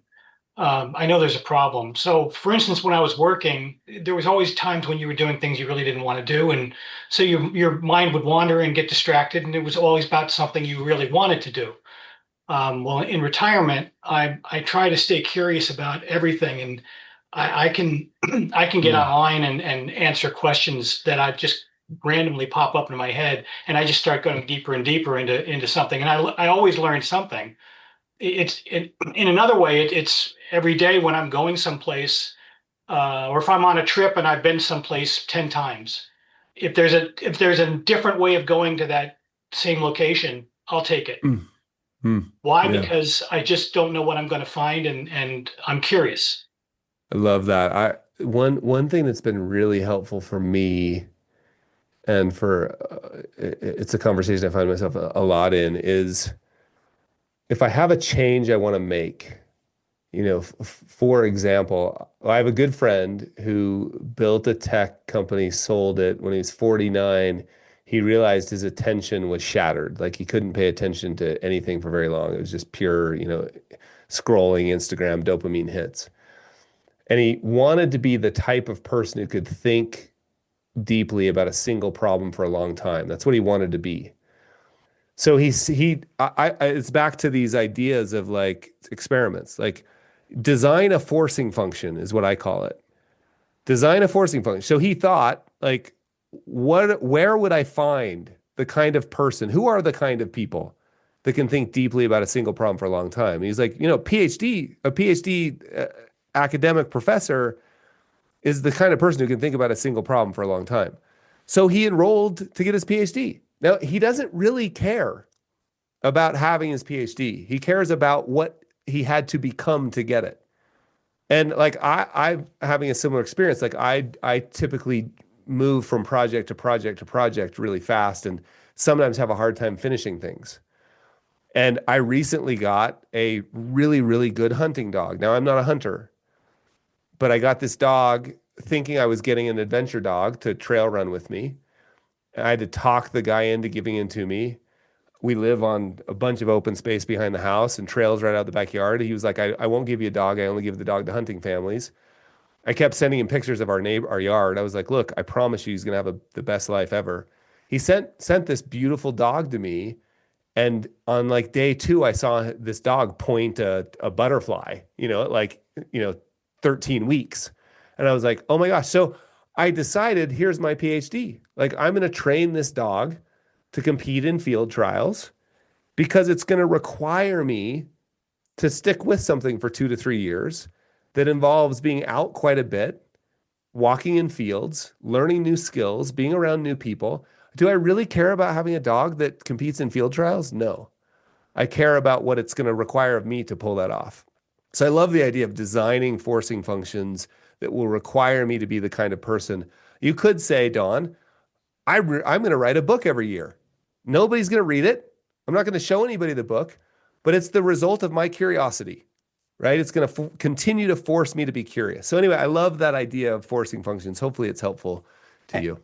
I know there's a problem. So, for instance, when I was working, there was always times when you were doing things you really didn't want to do, and so your mind would wander and get distracted, and it was always about something you really wanted to do. Well, in retirement, I try to stay curious about everything, and I can I can get online and answer questions that I just randomly pop up in my head, and I just start going deeper and deeper into something, and I always learn something. In another way, it's every day when I'm going someplace, or if I'm on a trip and I've been someplace 10 times. If there's a different way of going to that same location, I'll take it. Why? Yeah. Because I just don't know what I'm going to find, and I'm curious. I love that. One thing that's been really helpful for me, and it's a conversation I find myself a lot in, is if I have a change I want to make, for example, I have a good friend who built a tech company, sold it. When he was 49, he realized his attention was shattered. Like, he couldn't pay attention to anything for very long. It was just pure, scrolling Instagram, dopamine hits. And he wanted to be the type of person who could think deeply about a single problem for a long time. That's what he wanted to be. So it's back to these ideas of like experiments, like design a forcing function is what I call it. Design a forcing function. So he thought, like, where would I find the kind of person, who are the kind of people that can think deeply about a single problem for a long time? And he's like, a PhD academic professor is the kind of person who can think about a single problem for a long time. So he enrolled to get his PhD. Now, he doesn't really care about having his PhD. He cares about what he had to become to get it. And like I'm having a similar experience. Like I typically move from project to project to project really fast and sometimes have a hard time finishing things. And I recently got a really, really good hunting dog. Now, I'm not a hunter, but I got this dog thinking I was getting an adventure dog to trail run with me. I had to talk the guy into giving it to me. We live on a bunch of open space behind the house and trails right out the backyard. He was like, I won't give you a dog. I only give the dog to hunting families. I kept sending him pictures of our yard. I was like, look, I promise you he's going to have the best life ever. He sent this beautiful dog to me. And on like day 2, I saw this dog point a butterfly, at like, 13 weeks. And I was like, oh my gosh. So I decided, here's my PhD. Like, I'm going to train this dog to compete in field trials because it's going to require me to stick with something for 2 to 3 years that involves being out quite a bit, walking in fields, learning new skills, being around new people. Do I really care about having a dog that competes in field trials? No. I care about what it's going to require of me to pull that off. So I love the idea of designing forcing functions that will require me to be the kind of person. You could say, Dawn, I'm going to write a book every year. Nobody's going to read it. I'm not going to show anybody the book, but it's the result of my curiosity, right? It's going to continue to force me to be curious. So anyway, I love that idea of forcing functions. Hopefully it's helpful to you.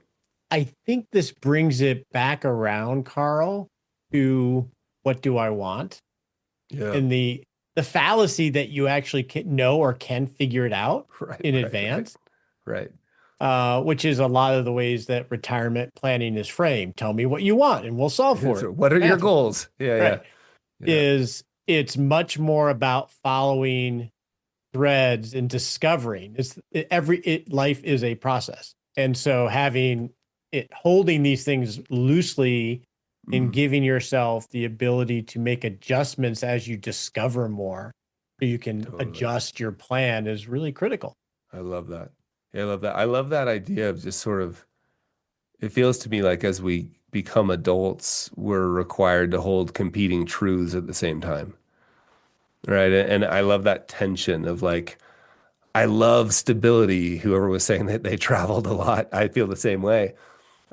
I think this brings it back around, Carl, to what do I want? Yeah. And the fallacy that you actually can know or can figure it out in advance. Right. Which is a lot of the ways that retirement planning is framed. Tell me what you want and we'll solve for it. What are your goals? Yeah. It's much more about following threads and discovering. Life is a process. And so holding these things loosely and giving yourself the ability to make adjustments as you discover more, so you can adjust your plan is really critical. I love that. Yeah, I love that. I love that idea of just sort of, it feels to me like as we become adults, we're required to hold competing truths at the same time. Right. And I love that tension of like, I love stability. Whoever was saying that they traveled a lot, I feel the same way.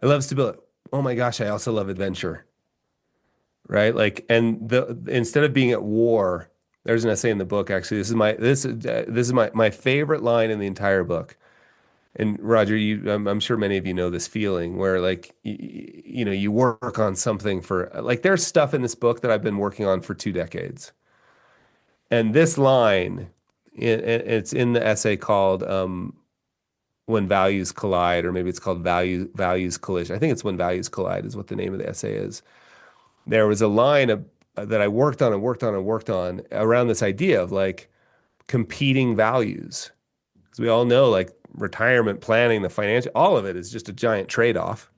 I love stability. Oh my gosh, I also love adventure. Right? Like, and instead of being at war, there's an essay in the book. Actually, this is my favorite line in the entire book. And Roger, I'm sure many of you know this feeling where like you work on something for like there's stuff in this book that I've been working on for 2 decades. And this line, it's in the essay called When Values Collide, or maybe it's called Values Collision. I think it's When Values Collide is what the name of the essay is. There was a line that I worked on around this idea of like competing values. Because we all know like retirement planning, the financial, all of it is just a giant trade-off.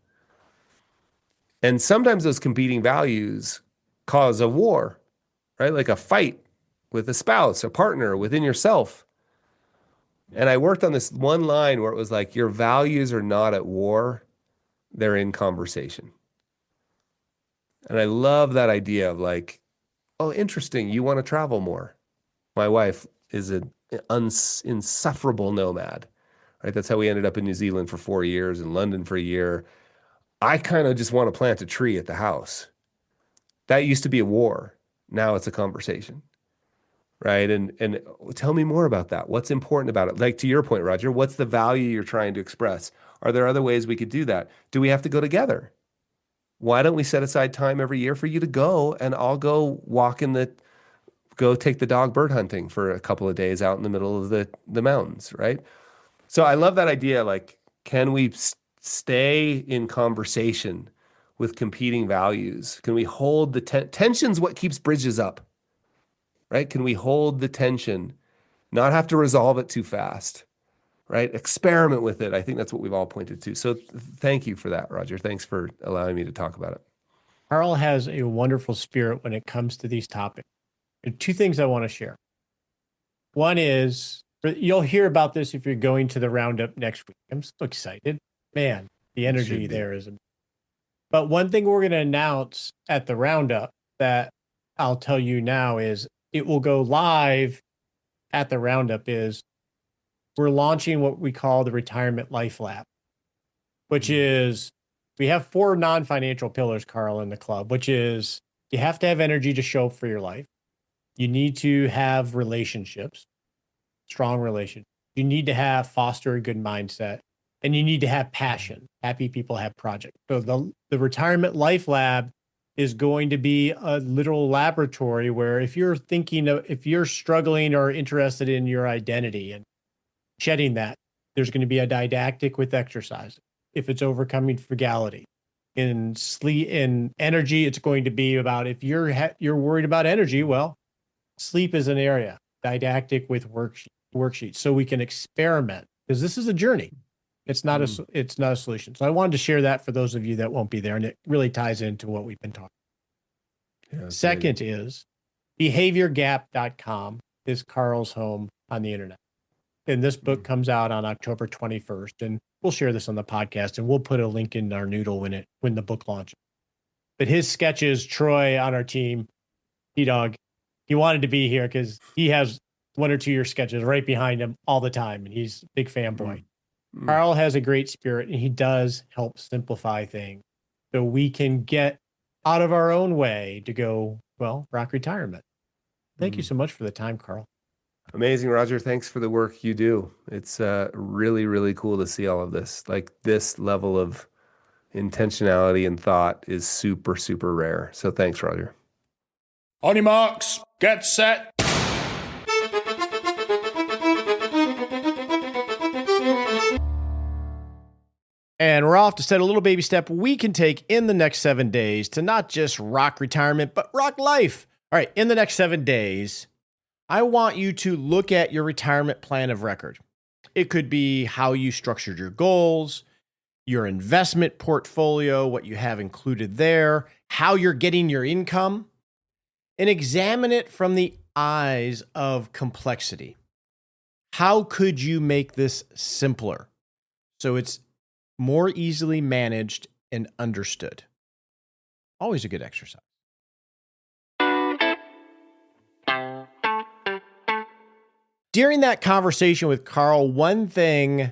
And sometimes those competing values cause a war, right? Like a fight with a spouse, a partner, within yourself. And I worked on this one line where it was like, your values are not at war, they're in conversation. And I love that idea of like, oh, interesting, you want to travel more. My wife is an insufferable nomad, right? That's how we ended up in New Zealand for 4 years and London for a year. I kind of just want to plant a tree at the house. That used to be a war. Now it's a conversation, right? And tell me more about that. What's important about it? Like to your point, Roger, what's the value you're trying to express? Are there other ways we could do that? Do we have to go together? Why don't we set aside time every year for you to go and I'll go go take the dog bird hunting for a couple of days out in the middle of the mountains, right? So I love that idea. Like, can we stay in conversation with competing values? Can we hold the tension's what keeps bridges up, right? Can we hold the tension, not have to resolve it too fast, right? Experiment with it. I think that's what we've all pointed to. So thank you for that, Roger. Thanks for allowing me to talk about it. Carl has a wonderful spirit when it comes to these topics. There are two things I want to share. One is, you'll hear about this if you're going to the roundup next week. I'm so excited. Man, the energy there is. But one thing we're going to announce at the roundup that I'll tell you now is it will go live at the roundup is we're launching what we call the Retirement Life Lab, which is we have 4 non-financial pillars, Carl, in the club, which is you have to have energy to show up for your life. You need to have relationships, strong relationships. You need to have foster a good mindset, and you need to have passion. Happy people have projects. So the Retirement Life Lab is going to be a literal laboratory where if you're struggling or interested in your identity and shedding that, there's going to be a didactic with exercise. If it's overcoming frugality, in sleep, in energy, it's going to be about if you're worried about energy. Well, sleep is an area. Didactic with worksheets, so we can experiment, because this is a journey. It's not a solution. So I wanted to share that for those of you that won't be there, and it really ties into what we've been talking. Yeah, second is behaviorgap.com is Carl's home on the internet. And this book comes out on October 21st, and we'll share this on the podcast, and we'll put a link in our noodle when the book launches. But his sketches, Troy on our team, T-Dog, he wanted to be here because he has 1 or 2 of your sketches right behind him all the time, and he's a big fanboy. Carl has a great spirit, and he does help simplify things so we can get out of our own way to go, well, rock retirement. Thank you so much for the time, Carl. Amazing, Roger. Thanks for the work you do. It's really, really cool to see all of this. Like, this level of intentionality and thought is super, super rare. So thanks, Roger. On your marks, get set. And we're off to set a little baby step we can take in the next 7 days to not just rock retirement, but rock life. All right, in the next 7 days, I want you to look at your retirement plan of record. It could be how you structured your goals, your investment portfolio, what you have included there, how you're getting your income, and examine it from the eyes of complexity. How could you make this simpler so it's more easily managed and understood? Always a good exercise. During that conversation with Carl, one thing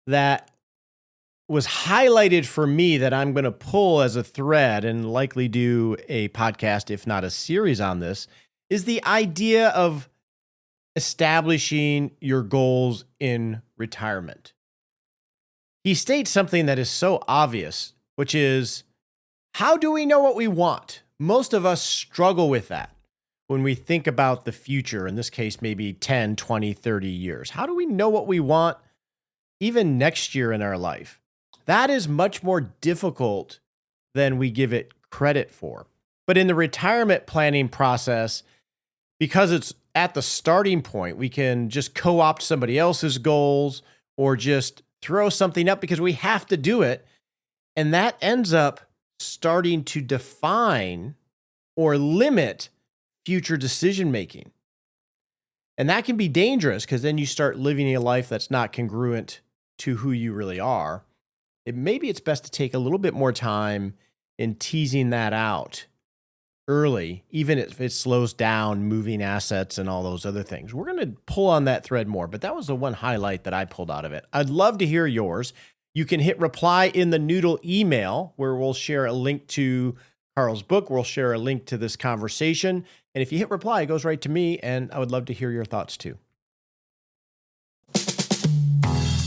that was highlighted for me that I'm going to pull as a thread and likely do a podcast, if not a series on this, is the idea of establishing your goals in retirement. He states something that is so obvious, which is, how do we know what we want? Most of us struggle with that when we think about the future, in this case, maybe 10, 20, 30 years. How do we know what we want even next year in our life? That is much more difficult than we give it credit for. But in the retirement planning process, because it's at the starting point, we can just co-opt somebody else's goals or just throw something up because we have to do it. And that ends up starting to define or limit future decision making. And that can be dangerous because then you start living a life that's not congruent to who you really are. Maybe it's best to take a little bit more time in teasing that out early, even if it slows down moving assets and all those other things. We're going to pull on that thread more, but that was the one highlight that I pulled out of it. I'd love to hear yours. You can hit reply in the Noodle email where we'll share a link to Carl's book. We'll share a link to this conversation. And if you hit reply, it goes right to me, and I would love to hear your thoughts too.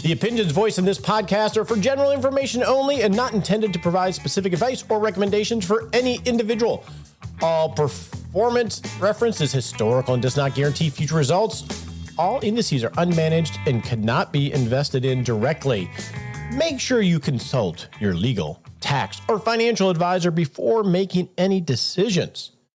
The opinions voiced in this podcast are for general information only and not intended to provide specific advice or recommendations for any individual. All performance reference is historical and does not guarantee future results. All indices are unmanaged and cannot be invested in directly. Make sure you consult your legal, tax, or financial advisor before making any decisions.